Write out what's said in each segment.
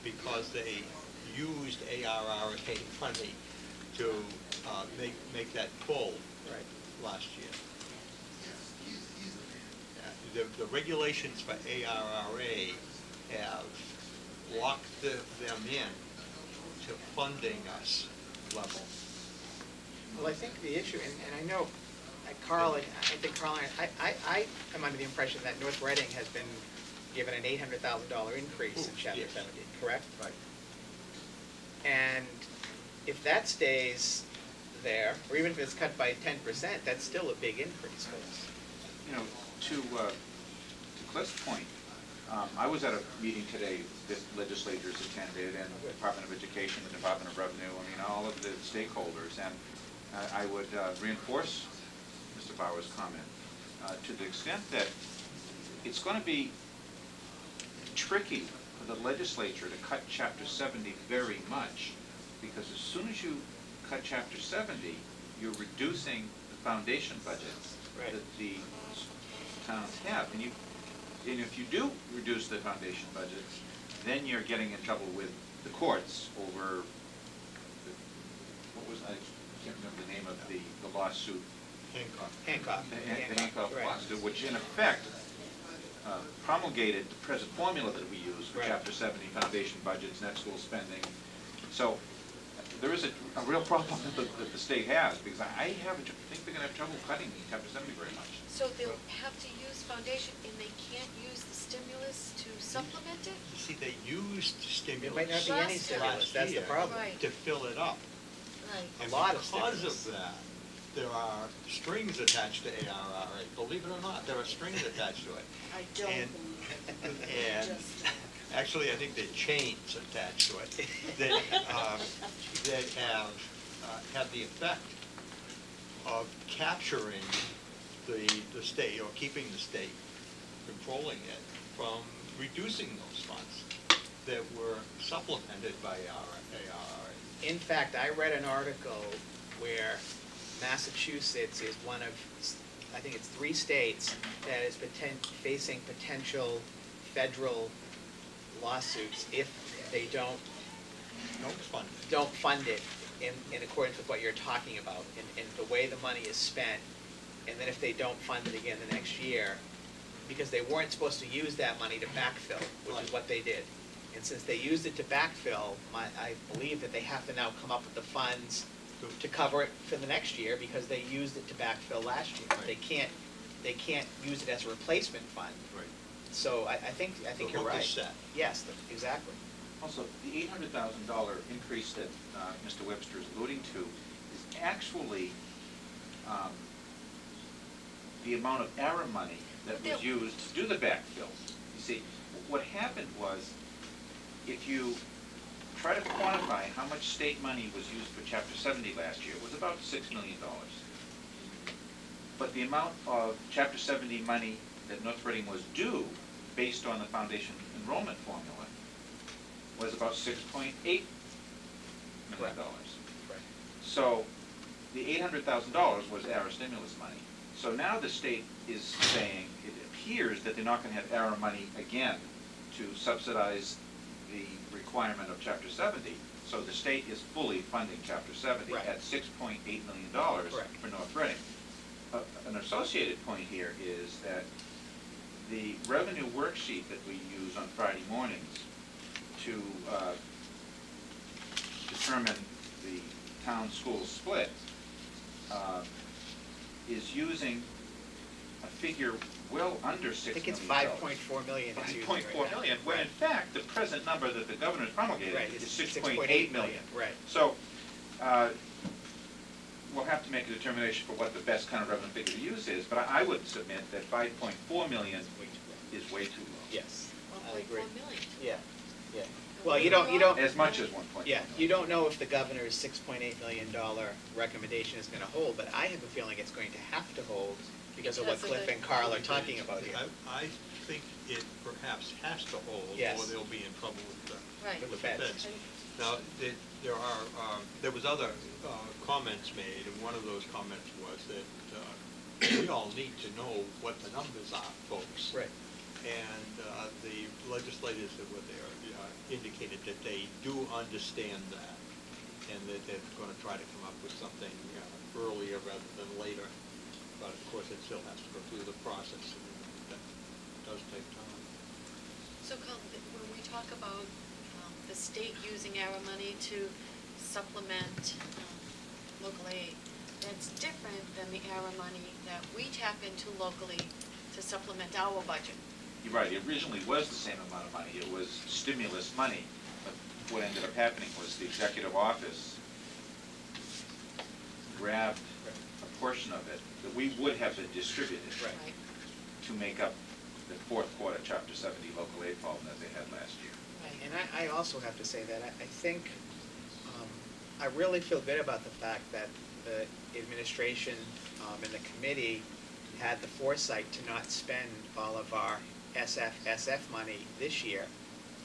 because they used ARRA money to make that pull last year. The regulations for ARRA have locked them in to funding us level. Well, I think the issue, and I know Carl, I think Carl, I am under the impression that North Reading has been given an $800,000 increase in Chapter 70, correct? Right. And if that stays there, or even if it's cut by 10%, that's still a big increase for us. You know, to Cliff's point, I was at a meeting today that legislators attended, and the Department of Education, the Department of Revenue, I mean, all of the stakeholders, and I would reinforce Mr. Bauer's comment to the extent that it's going to be tricky for the legislature to cut Chapter 70 very much, because as soon as you cut Chapter 70, you're reducing the foundation budgets that the towns have. And if you do reduce the foundation budgets, then you're getting in trouble with the courts over I can't remember the name of the lawsuit. Hancock. The Hancock lawsuit, which in effect promulgated the present formula that we use for Chapter 70 foundation budgets, net school spending. So there is a real problem that the state has, because I think they're going to have trouble cutting Chapter 70 very much. So they'll have to use foundation, and they can't use the stimulus to supplement it? You see, they used stimulus. There might not be any stimulus. That's the problem. To fill it up. Right. And a lot of because stimulus. of that, there are strings attached to ARRA. Believe it or not, there are strings attached to it. I don't and actually, I think there are chains attached to it that have the effect of capturing the state, or keeping the state, controlling it, from reducing those funds that were supplemented by ARRA. In fact, I read an article where Massachusetts is one of, I think it's 3 states that is facing potential federal lawsuits if they don't fund it in accordance with what you're talking about, and the way the money is spent, and then if they don't fund it again the next year, because they weren't supposed to use that money to backfill, which is what they did. And since they used it to backfill, I believe that they have to now come up with the funds to cover it for the next year, because they used it to backfill last year. Right. They can't use it as a replacement fund. Right. So I think you're right. Set. Yes, exactly. Also, the $800,000 increase that Mr. Webster is alluding to is actually the amount of ARRA money that was used to do the backfill. You see, what happened was, if you try to quantify how much state money was used for Chapter 70 last year, it was about $6 million. But the amount of Chapter 70 money that North Reading was due, based on the foundation enrollment formula, was about $6.8 million. Right. So the $800,000 was ARRA stimulus money. So now the state is saying, it appears that they're not going to have ARRA money again to subsidize the requirement of Chapter 70. So the state is fully funding Chapter 70 at $6.8 million for North Reading. An associated point here is that the revenue worksheet that we use on Friday mornings to determine the town-school split is using a figure well under $6 million. I think it's $5.4 million. $5.4 million, when in fact the present number that the governor's promulgated is $6.8 million. Right. So we'll have to make a determination for what the best kind of revenue figure to use is, but I would submit that $5.4 million is way too low. Yes, I 1.4 agree. million. Yeah. Well, you don't. As much as 1.4 Yeah, you don't know if the governor's $6.8 million recommendation is going to hold, but I have a feeling it's going to have to hold because of what Cliff and Carl are talking about here. I think it perhaps has to hold, or they'll be in trouble with the feds. Now, there was other comments made, and one of those comments was that we all need to know what the numbers are, folks. Right. And the legislators that were there indicated that they do understand that, and that they're going to try to come up with something earlier rather than later. But of course, it still has to go through the process, and that does take time. So Colin, when we talk about the state using our money to supplement local aid, that's different than the ARA money that we tap into locally to supplement our budget. You're right, it originally was the same amount of money, it was stimulus money, but what ended up happening was the executive office grabbed a portion of it that we would have been distributed Right. to make up the fourth quarter Chapter 70 local aid problem that they had last year. Right. And I also have to say that I think, I really feel good about the fact that the administration and the committee had the foresight to not spend all of our SF money this year.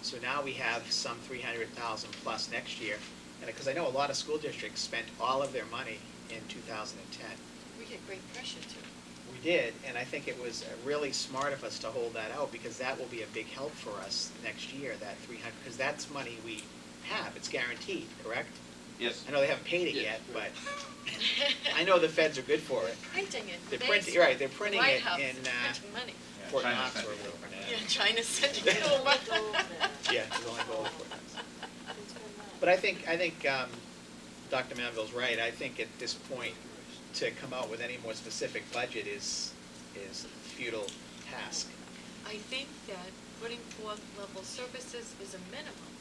So now we have some 300,000 plus next year. And because I know a lot of school districts spent all of their money in 2010. We get great pressure too. We did, and I think it was really smart of us to hold that out, because that will be a big help for us next year, that 300, because that's money we have, it's guaranteed, correct? Yes. I know they haven't paid it yet, but I know the feds are good for it. Printing it. They're They- printing, right, they're printing White it House in is printing money. Yeah, Fort China Knox sent or it whatever. over. Yeah, China's sending it over. Yeah, it's only gold Fort Knox. But I think Dr. Manville's right. I think at this point, to come out with any more specific budget is a futile task. I think that putting forth level services is a minimum.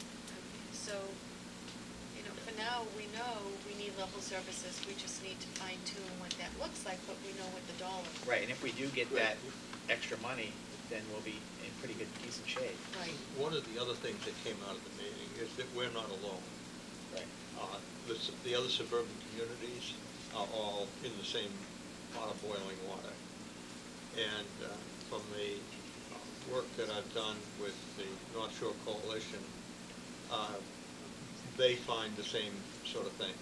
So, for now, we know we need level services. We just need to fine tune what that looks like, but we know what the dollar. Right, and if we do get that extra money, then we'll be in pretty good, decent shape. Right. One of the other things that came out of the meeting is that we're not alone. Right. The other suburban communities are all in the same pot of boiling water. And from the work that I've done with the North Shore Coalition, they find the same sort of thing.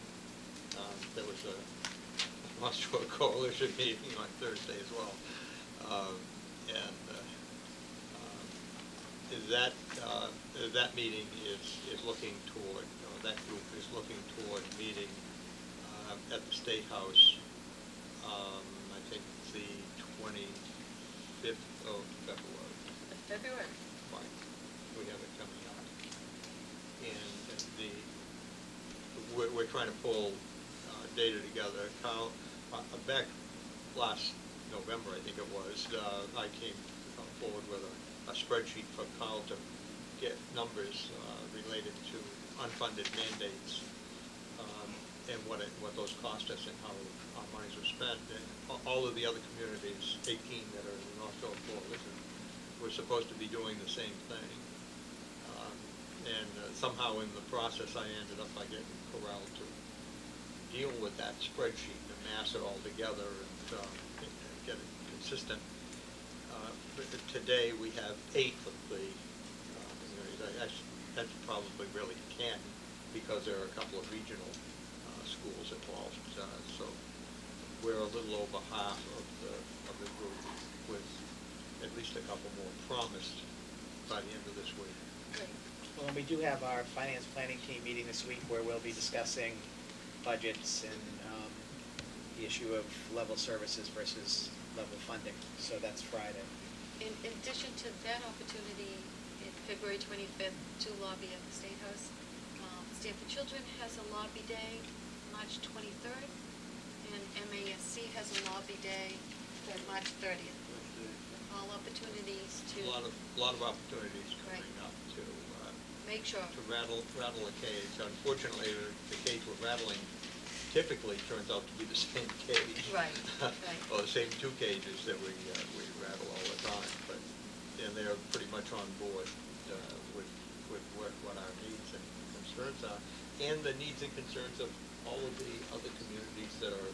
There was a North Shore Coalition meeting on Thursday as well. That meeting is looking toward, that group is looking toward meeting at the State House, I think the 25th of February. February. Fine, we have it coming up. And we're trying to pull data together. Kyle, back last November, I think it was, I came forward with a spreadsheet for Kyle to get numbers related to unfunded mandates, and what those cost us and how our monies were spent. And all of the other communities, 18 that are in the North Shore Coalition, were supposed to be doing the same thing. And somehow in the process, I ended up by getting corralled to deal with that spreadsheet and mass it all together and get it consistent. But today we have 8 of the communities. That's probably really 10, because there are a couple of regional schools involved. So we're a little over half of the group, with at least a couple more promised by the end of this week. Great. Well, and we do have our finance planning team meeting this week, where we'll be discussing budgets and the issue of level services versus level funding. So that's Friday. In addition to that opportunity, in February 25th, to lobby at the State House, Stanford Children has a lobby day March 23rd, and MASC has a lobby day March 30th. All opportunities to A lot of opportunities coming Right. up to make sure. to rattle a cage. Unfortunately, the cage we're rattling typically turns out to be the same cage. Right, right. Or the same 2 cages that we rattle all the time, and they're pretty much on board with what our needs and concerns are, and the needs and concerns of all of the other communities that are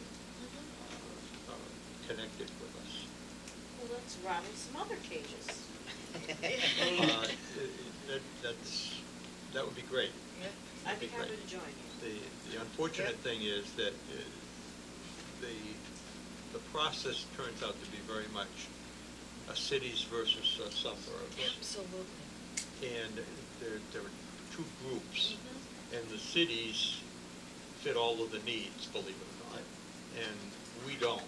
connected with us. Well, let's rattle some other cages. That would be great. Yeah. I'd be That'd be happy great. to join you. The unfortunate thing is that the process turns out to be very much cities versus suburbs. Absolutely. And there are two groups, Mhm. and the cities fit all of the needs, believe it or not, and we don't,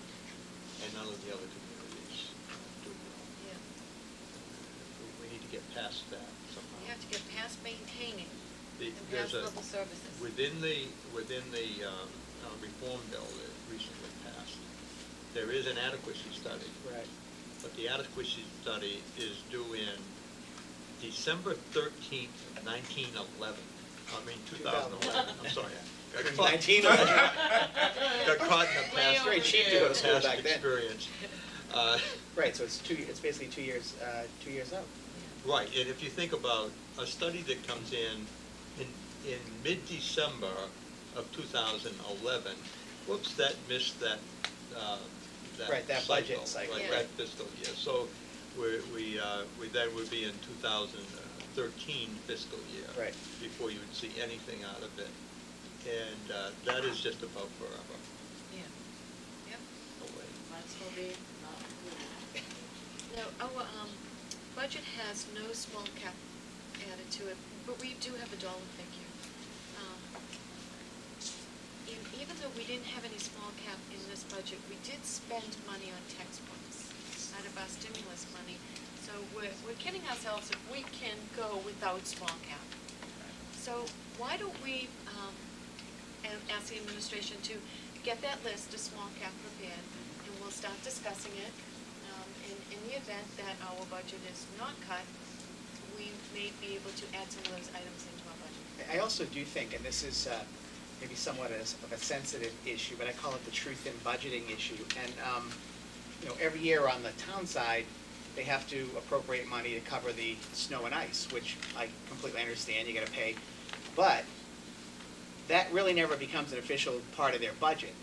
and none of the other communities do. Yeah. We need to get past that somehow. We have to get past maintaining The- and there's past a- level services. Within the reform bill that recently passed, there is an adequacy study. Right. But the adequacy study is due in December 13th, 1911. I mean, 2011, I'm sorry. Got caught- 1911. Got caught in the past. It's very cheap to go to school past back then. experience. Uh, Right, so it's basically 2 years, 2 years out. Right, and if you think about a study that comes in mid-December of 2011, whoops, that missed that Right, that budget cycle, right, right. that fiscal year. So we then would be in 2013 fiscal year. Right. Before you would see anything out of it. And that is just about forever Yeah. Yep. away. Might as well be not included. Now, our budget has no small cap added to it, but we do have a dollar figure. Even though we didn't have any small cap in this budget, we did spend money on textbooks out of our stimulus money. So we're kidding ourselves if we can go without small cap. So why don't we ask the administration to get that list of small cap prepared, and we'll start discussing it. In the event that our budget is not cut, we may be able to add some of those items into our budget. I also do think, and this is maybe somewhat of a sensitive issue, but I call it the truth in budgeting issue. And, every year on the town side, they have to appropriate money to cover the snow and ice, which I completely understand, you gotta pay. But that really never becomes an official part of their budget.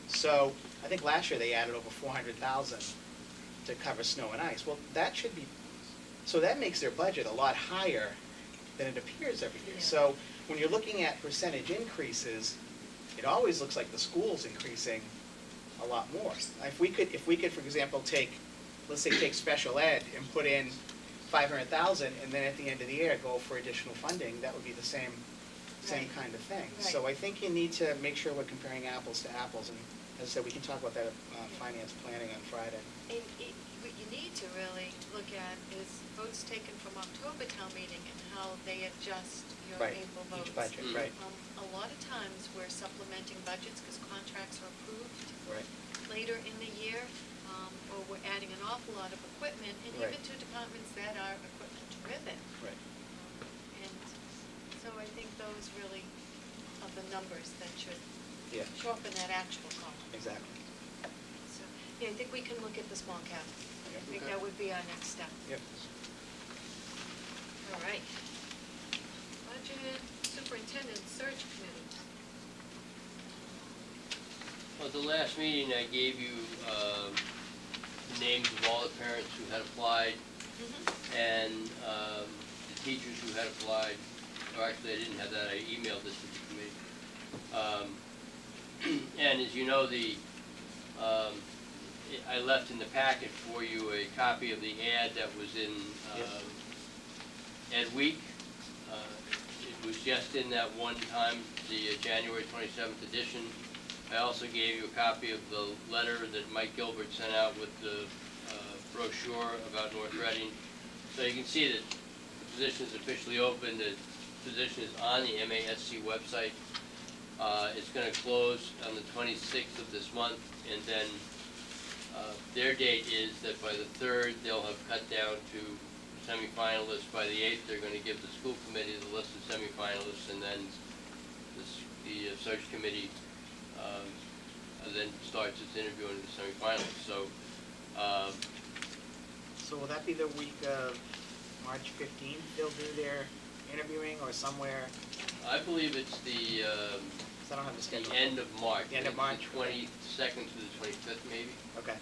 So I think last year they added over 400,000 to cover snow and ice. Well, that should be, so that makes their budget a lot higher than it appears every year. Yeah. So when you're looking at percentage increases, it always looks like the school's increasing a lot more. If we could, for example, let's say take special ed and put in 500,000, and then at the end of the year go for additional funding, that would be the same Right. kind of thing. Right. So I think you need to make sure we're comparing apples to apples, and as I said, we can talk about that finance planning on Friday. And what you need to really look at is votes taken from October town meeting and how they adjust your Right, April each votes. budget, right, A lot of times we're supplementing budgets because contracts are approved right. later in the year, or we're adding an awful lot of equipment, and Right. even to departments that are equipment driven. Right. And so I think those really are the numbers that should Yeah, show up in that actual column. exactly. So, yeah, I think we can look at the small cap. Yeah. I think Okay. that would be our next step. Yep. All right. Budget Superintendent Search Committee. Well, at the last meeting, I gave you the names of all the parents who had applied and the teachers who had applied. Or actually, I didn't have that. I emailed this to the committee. And as you know, I left in the packet for you a copy of the ad that was in Ed Week. It was just in that one time, the January 27th edition. I also gave you a copy of the letter that Mike Gilbert sent out with the brochure about North Reading. So you can see that the position is officially open. The position is on the MASC website. It's going to close on the 26th of this month, and then their date is that by the 3rd they'll have cut down to semifinalists. By the 8th they're going to give the school committee the list of semifinalists, and then the search committee then starts its interviewing the semifinalists. So So will that be the week of March 15th they'll do their interviewing, or somewhere? I believe it's the 'Cause I don't have the schedule. end of March. The end of March? The 22nd to the 25th, maybe. Okay.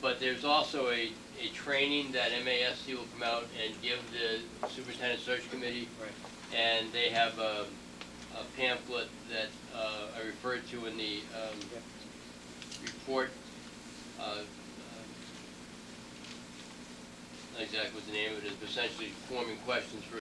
But there's also a training that MASC will come out and give the superintendent search committee, Right. and they have a pamphlet that I referred to in the report not exactly what the name of it is, but essentially forming questions for